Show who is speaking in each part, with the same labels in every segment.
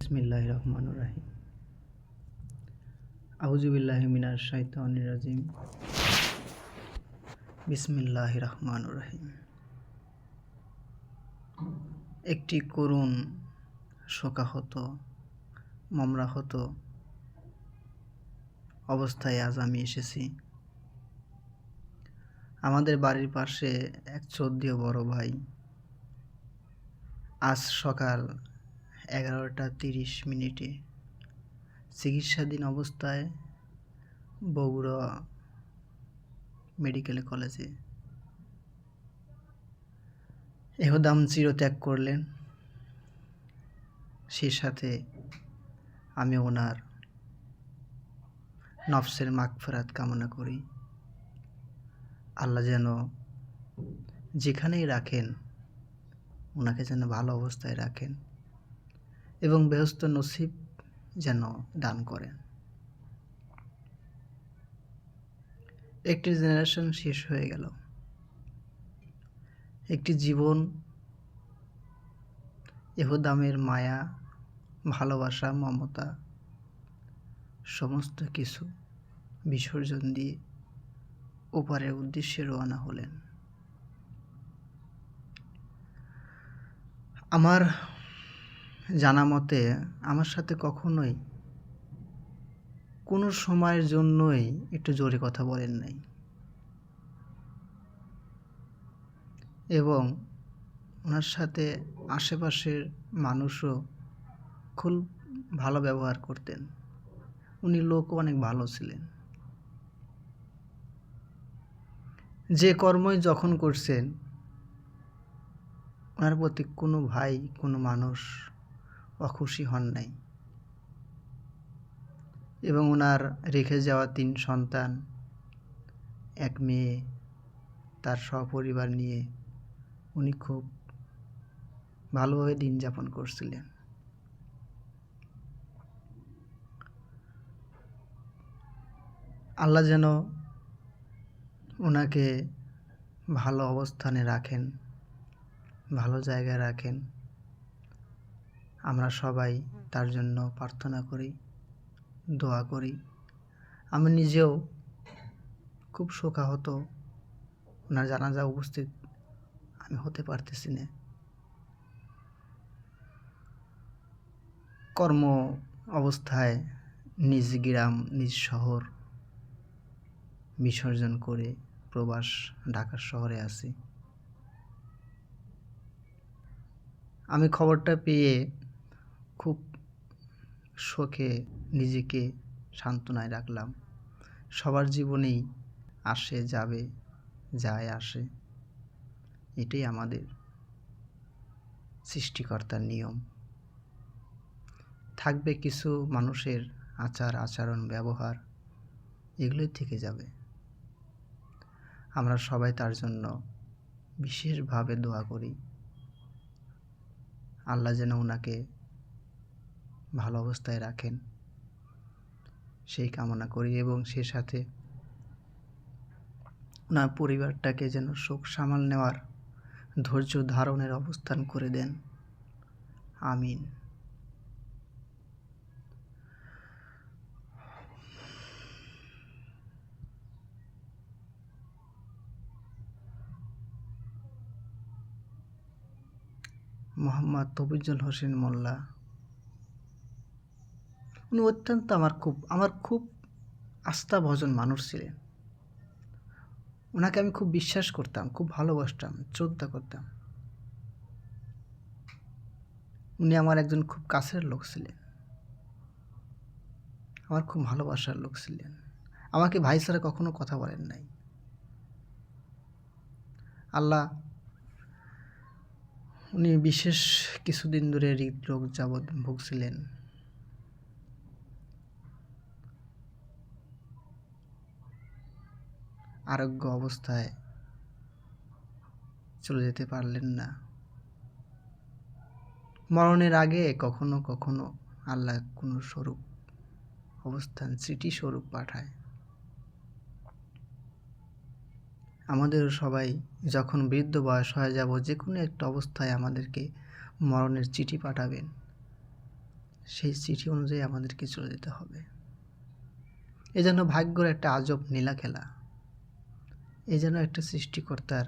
Speaker 1: বিসমিল্লাহির রহমানির রহিম। আউযু বিল্লাহি মিনাশ শাইতানির রাজিম। বিসমিল্লাহির রহমানির রহিম। একটি করুণ, শোকাহত, মর্মাহত অবস্থায় আজ আমি এসেছি। আমাদের বাড়ির পাশে এক শ্রদ্ধেয় বড় ভাই আজ সকাল 11:30 চিকিৎসাধীন অবস্থায় বগুড়া মেডিকেল কলেজে ইহদাম চিরত্যাগ করলেন। সেই সাথে আমি ওনার নফসের মাগফিরাত কামনা করি। আল্লাহ যেন যেখানেই রাখেন ওনাকে যেন ভালো অবস্থায় রাখেন এবং বেহেশত নসিব যেন দান করেন। একটি জেনারেশন শেষ হয়ে গেল, একটি জীবন ইহদামের মায়া, ভালোবাসা, মমতা সমস্ত কিছু বিসর্জন দিয়ে ওপারের উদ্দেশ্যে রওনা হলেন। আমার জানা মতে আমার সাথে কখনোই কোনো সময়ের জন্যই একটু জোরে কথা বলেন নাই এবং ওনার সাথে আশেপাশের মানুষও খুব ভালো ব্যবহার করতেন। উনি লোকও অনেক ভালো ছিলেন। যে কর্মই যখন করছেন ওনার প্রতি কোনো ভাই, কোনো মানুষ অখুশি হন নাই এবং ওনার রেখে যাওয়া 3 সন্তান, 1 মেয়ে, তার সপরিবার নিয়ে উনি খুব ভালোভাবে দিন যাপন করছিলেন। আল্লাহ যেন ওনাকে ভালো অবস্থানে রাখেন, ভালো জায়গায় রাখেন। আমরা সবাই তার জন্য প্রার্থনা করি, দোয়া করি। আমি নিজেও খুব শোকাহত, ওনার জানাজা উপস্থিত আমি হতে পারতেছি না। কর্ম অবস্থায় নিজ গ্রাম, নিজ শহর বিসর্জন করে প্রবাস ঢাকা শহরে আছি। আমি খবরটা পেয়ে খুব শোকে নিজেকে সান্ত্বনায় রাখলাম। সবার জীবনেই আসে যাবে, যায় আসে, এটাই আমাদের সৃষ্টিকর্তার নিয়ম। থাকবে কিছু মানুষের আচার আচরণ ব্যবহার, এগুলোই থেকে যাবে। আমরা সবাই তার জন্য বিশেষভাবে দোয়া করি। আল্লাহ যেন ওনাকে ভালো অবস্থায় রাখেন সেই কামনা করি এবং সে সাথে ওনার পরিবারটাকে যেন শোক সামাল নেওয়ার ধৈর্য ধারণের অবস্থান করে দেন। আমিন। মোহাম্মদ তফিজুল হোসেন মোল্লা, উনি অত্যন্ত আমার খুব আস্থাভাজন মানুষ ছিলেন। ওনাকে আমি খুব বিশ্বাস করতাম, খুব ভালোবাসতাম, শ্রদ্ধা করতাম। উনি আমার একজন খুব কাছের লোক ছিলেন, আমার খুব ভালোবাসার লোক ছিলেন। আমাকে ভাই ছাড়া কখনো কথা বলেন নাই। আল্লাহ, উনি বিশেষ কিছুদিন ধরে হৃদরোগ যাবৎ ভুগছিলেন। আরোগ্য অবস্থায় চলে যেতে পারলেন না। মরণের আগে কখনো কখনো আল্লাহ কোনো স্বরূপ অবস্থান স্মৃতি স্বরূপ পাঠায়। আমাদেরও সবাই যখন বৃদ্ধ বয়স হয়ে যাব, যে কোনো একটা অবস্থায় আমাদেরকে মরণের চিঠি পাঠাবেন। সেই চিঠি অনুযায়ী আমাদেরকে চলে যেতে হবে। এ যেন ভাগ্যর একটা আজব নীলা খেলা, এ যেন একটা সৃষ্টিকর্তার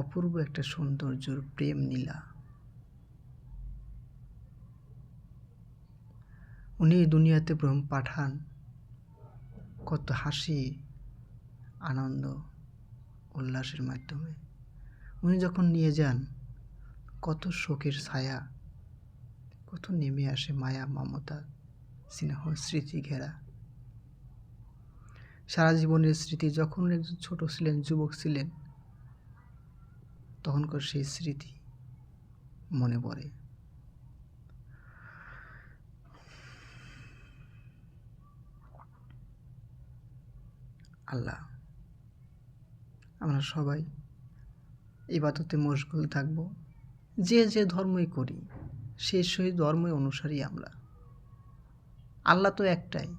Speaker 1: অপূর্ব একটা সৌন্দর্যর প্রেম নীলা। উনি এই দুনিয়াতে পাঠান কত হাসি, আনন্দ, উল্লাসের মাধ্যমে। উনি যখন নিয়ে যান কত শোকের ছায়া, কত নেমে আসে মায়া, মমতা, স্নেহ, স্মৃতি ঘেরা। সারা জীবনের স্মৃতি, যখন একজন ছোট ছিলেন, যুবক ছিলেন, তখনকার সেই স্মৃতি মনে পড়ে। আল্লাহ, আমরা সবাই ইবাদতে মশগুল থাকব। যে যে ধর্মই করি, সেই ধর্মই অনুসারী আমরা। আল্লাহ তো একটাই,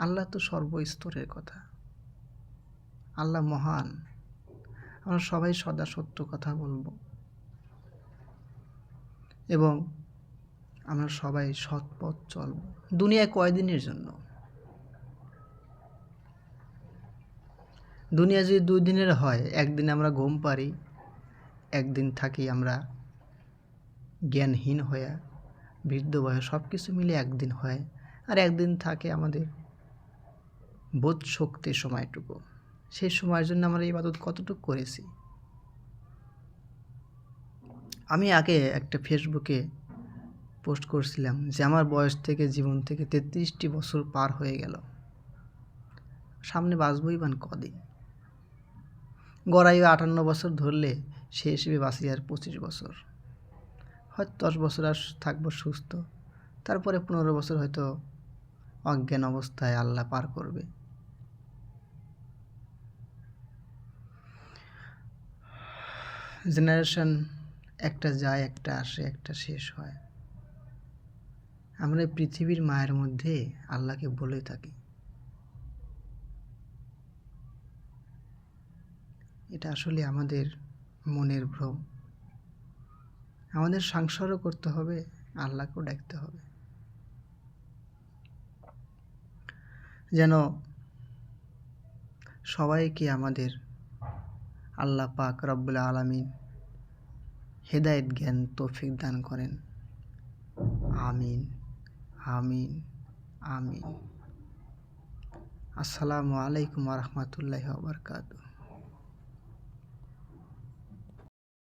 Speaker 1: আল্লাহ তো সর্বস্তরের কথা। আল্লাহ মহান। আমরা সবাই সদা সত্য কথা বলবো এবং আমরা সবাই সৎ পথ চলব। দুনিয়ায় কয়দিনের জন্য? দুনিয়া যদি 2 দিনের হয়, একদিন আমরা ঘুম পারি, একদিন থাকি আমরা জ্ঞানহীন হয়ে, বৃদ্ধ বয়স, সব কিছু মিলে একদিন হয়, আর একদিন থাকে আমাদের বোধ শক্তির সময়টুকু। সেই সময়ের জন্য আমরা ইবাদত কতটুকু করেছি? আমি আগে একটা ফেসবুকে পোস্ট করছিলাম যে আমার বয়স থেকে, জীবন থেকে 33টি বছর পার হয়ে গেল, সামনে বাঁচবই বান কদিন? গড়াইও 58 বছর ধরলে সে হিসেবে বাঁচি আর 25 বছর, হয়তো 10 বছর আর থাকবো সুস্থ, তারপরে 15 বছর হয়তো অজ্ঞান অবস্থায় আল্লাহ পার করবে। জেনারেশন একটা যায়, একটা আসে, একটা শেষ হয়। আমরা পৃথিবীর মায়ের মধ্যে আল্লাহকে বলে থাকি। এটা আসলে আমাদের মনের ভ্রম। আমাদের সংসারও করতে হবে, আল্লাহকেও ডাকতে হবে, যেন সবাইকে আমাদের আল্লাহ পাক রব্বুল আলামিন হেদায়েত, জ্ঞান, তৌফিক দান করেন। আমিন, আমিন, আমিন। আসসালামু আলাইকুম ওয়া রাহমাতুল্লাহি ওয়া বারাকাতুহু।